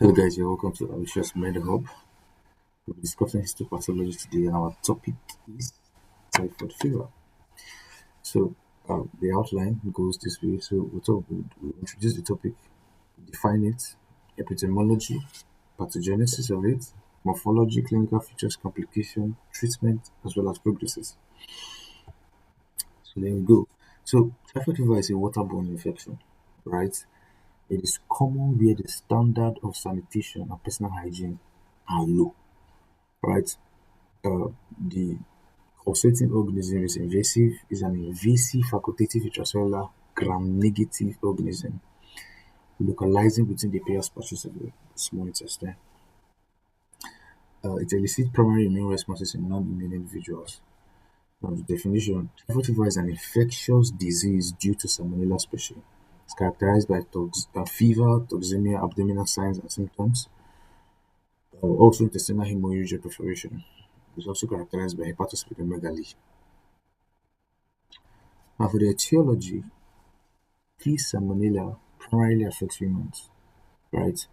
Hello guys, you're welcome to Ambitious Med Hub. We'll be discussing histopathology today and our topic is typhoid fever. So the outline goes this way. So we'll introduce the topic, define it, epidemiology, pathogenesis of it, morphology, clinical features, complication, treatment, as well as progresses. So there we go. So typhoid fever is a waterborne infection, right? It is common where the standard of sanitation and personal hygiene are low, right? The pulsating organism is an invasive facultative intracellular gram-negative organism localizing within the Peyer's patches of the small intestine. It elicits primary immune responses in non-immune individuals. Now, the definition: typhoid fever is an infectious disease due to Salmonella species. It's characterized by fever, toxemia, abdominal signs and symptoms, also intestinal hemorrhage or perforation. It's also characterized by hepatosplenomegaly. Now, for the etiology, this Salmonella primarily affects humans, right?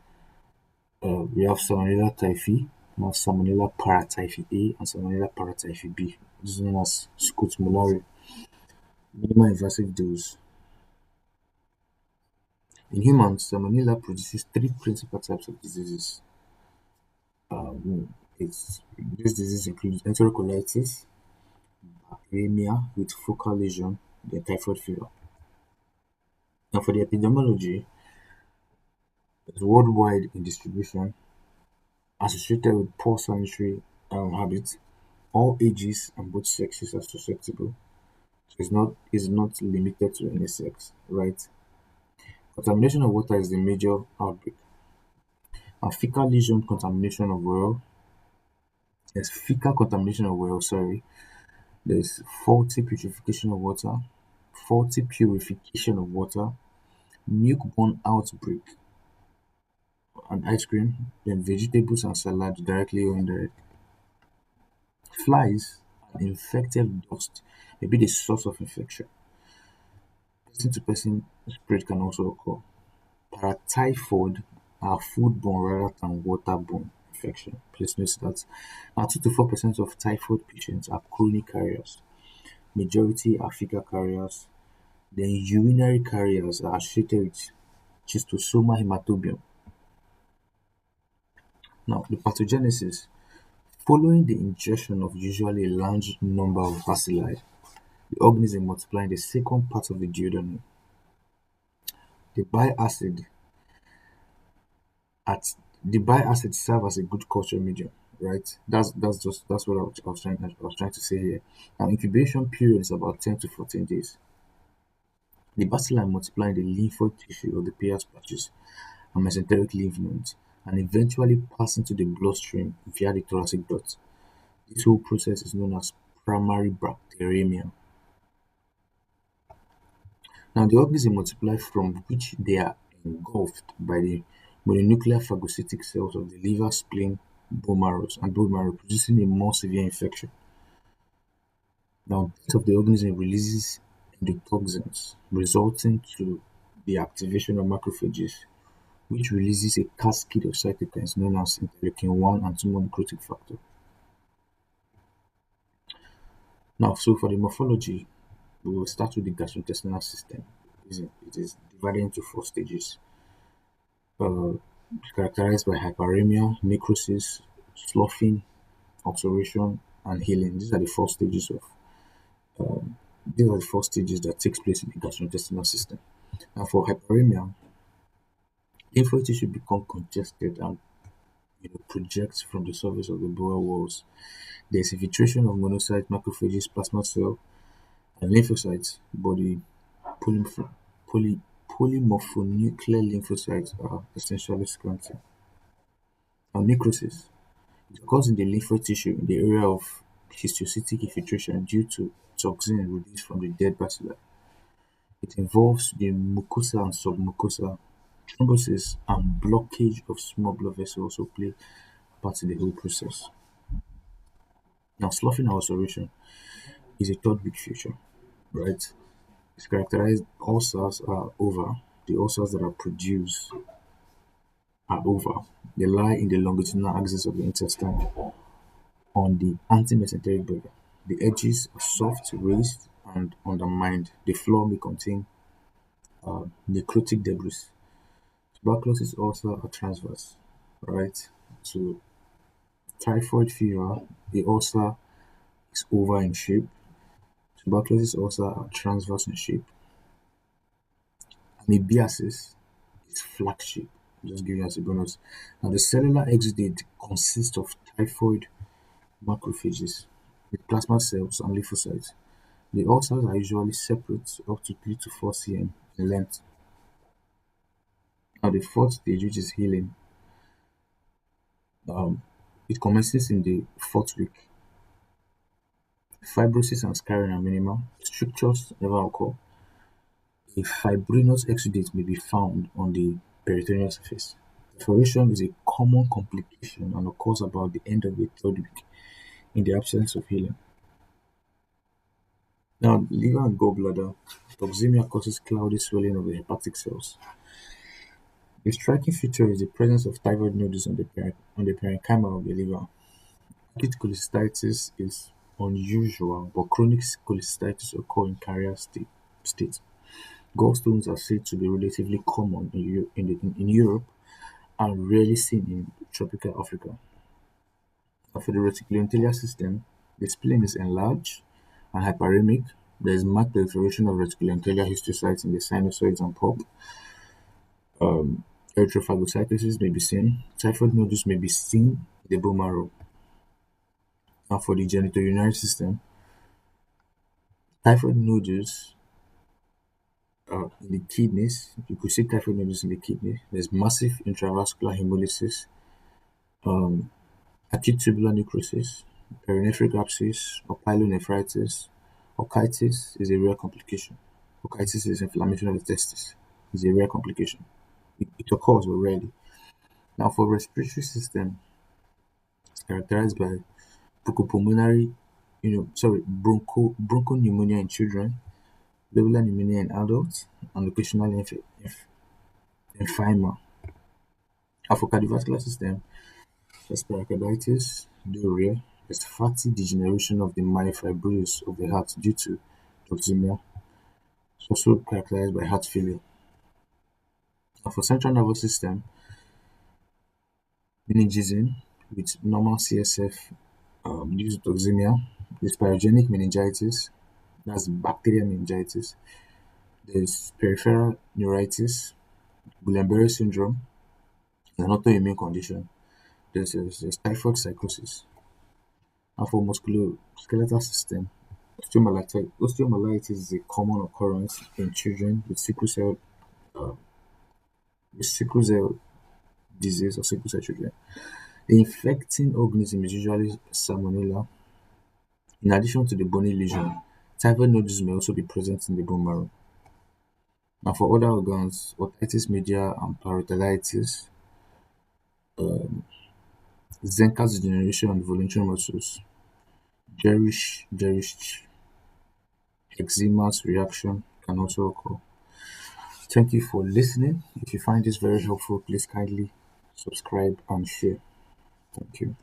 We have Salmonella typhi, we have Salmonella paratyphi A, and Salmonella paratyphi B. This is known as Scott molari. Minimal invasive dose. In humans, Salmonella produces three principal types of diseases. This disease includes enterocolitis, bacteremia with focal lesion, then typhoid fever. Now, for the epidemiology, it's worldwide in distribution, associated with poor sanitary habits. All ages and both sexes are susceptible. So it's not limited to any sex, right? Contamination of water is the major outbreak. And fecal lesion contamination of well, there's fecal contamination of well, sorry. There's faulty purification of water, milk-borne outbreak, and ice cream, then vegetables and salad directly or indirectly. Flies and infected dust may be the source of infection. Person to person spread can also occur. Paratyphoid are foodborne rather than waterborne infection. Please note that 2 to 4% of typhoid patients are chronic carriers. Majority are fecal carriers. Then urinary carriers are associated with schistosoma hematobium. Now, the pathogenesis. Following the ingestion of usually a large number of bacilli, the organism multiply in the second part of the duodenum. The bile acid at the bile acid serve as a good culture medium, right? That's what I was trying to say here. Now, incubation period is about 10 to 14 days. The bacilli multiply in the lymphoid tissue of the Peyer's patches and mesenteric lymph nodes, and eventually pass into the bloodstream via the thoracic duct. This whole process is known as primary bacteremia. Now, the organisms multiply from which they are engulfed by the mononuclear phagocytic cells of the liver, spleen, bone marrow, producing a more severe infection. Now, death of the organism releases endotoxins, resulting to the activation of macrophages, which releases a cascade of cytokines known as interleukin-1 and tumor necrotic factor. Now, so for the morphology, we will start with the gastrointestinal system. It is divided into four stages. uh, Characterized by hyperemia, necrosis, sloughing, ulceration, and healing. These are the four stages that takes place in the gastrointestinal system. And for hyperemia, lymphoid tissue become congested and projects from the surface of the bowel walls. There is infiltration of monocytes, macrophages, plasma cell, and lymphocytes, but the poly- polymorphonuclear lymphocytes are essentially scanty. And necrosis occurs in the lymphoid tissue in the area of histiocytic infiltration due to toxin released from the dead bacilli. It involves the mucosa and submucosa. Thrombosis and blockage of small blood vessels also play part in the whole process. Now, sloughing and ulceration is a third big feature, right? It's characterized ulcers are over. The ulcers that are produced are over. They lie in the longitudinal axis of the intestine on the antimesenteric border. The edges are soft, raised, and undermined. The floor may contain necrotic debris. Tuberculosis ulcer are transverse, right? So typhoid fever, the ulcer is oval in shape. Tuberculosis ulcer are transverse in shape. Amoebiasis is flat shape. Just give you as a bonus. Now the cellular exudate consists of typhoid macrophages with plasma cells and lymphocytes. The ulcers are usually separate up to 3 to 4 cm in length. Now the fourth stage, which is healing, um, it commences in the fourth week. Fibrosis and scarring are minimal. Strictures never occur. A fibrinous exudate may be found on the peritoneal surface. Perforation is a common complication and occurs about the end of the third week in the absence of healing. Now, liver and gallbladder, toxemia causes cloudy swelling of the hepatic cells. A striking feature is the presence of typhoid nodules on the parenchyma of the liver. Acute cholecystitis is unusual, but chronic cholecystitis occur in carrier state. Gallstones are said to be relatively common in Europe and rarely seen in tropical Africa. Now, for the reticuloendothelial system, the spleen is enlarged and hyperemic. There is marked proliferation of reticuloendothelial histiocytes in the sinusoids and pulp. Erythrophagocytosis may be seen. Typhoid nodules may be seen in the bone marrow. Now, for the genitourinary system, typhoid nodules in the kidneys. You could see typhoid nodules in the kidney. There's massive intravascular hemolysis, um, acute tubular necrosis, perinephric abscess, or pyelonephritis. Orchitis is a rare complication. Orchitis is inflammation of the testis. It's a rare complication. It occurs but rarely. Now, for respiratory system, it's characterized by bronchopulmonary, bronchopneumonia in children, lobular pneumonia in adults, and occasional emphysema. And for cardiovascular system, there's pericarditis, diarrhea, there's fatty degeneration of the myofibrils of the heart due to toxemia. It's also characterized by heart failure. And for central nervous system, meningism with normal CSF due to toxemia, there's pyrogenic meningitis, that's bacterial meningitis, there's peripheral neuritis, Guillain-Barré syndrome, an autoimmune condition, there's typhoid psychosis. And for musculoskeletal system, osteomyelitis is a common occurrence in children uh, with sickle cell disease or sickle cell children. The infecting organism is usually Salmonella. In addition to the bony lesion, typhoid nodules may also be present in the bone marrow. Now, for other organs, otitis media and parotiditis, Zenka's degeneration and voluntary muscles, gerish eczemat's reaction can also occur. Thank you for listening. If you find this very helpful, please kindly subscribe and share. Thank you.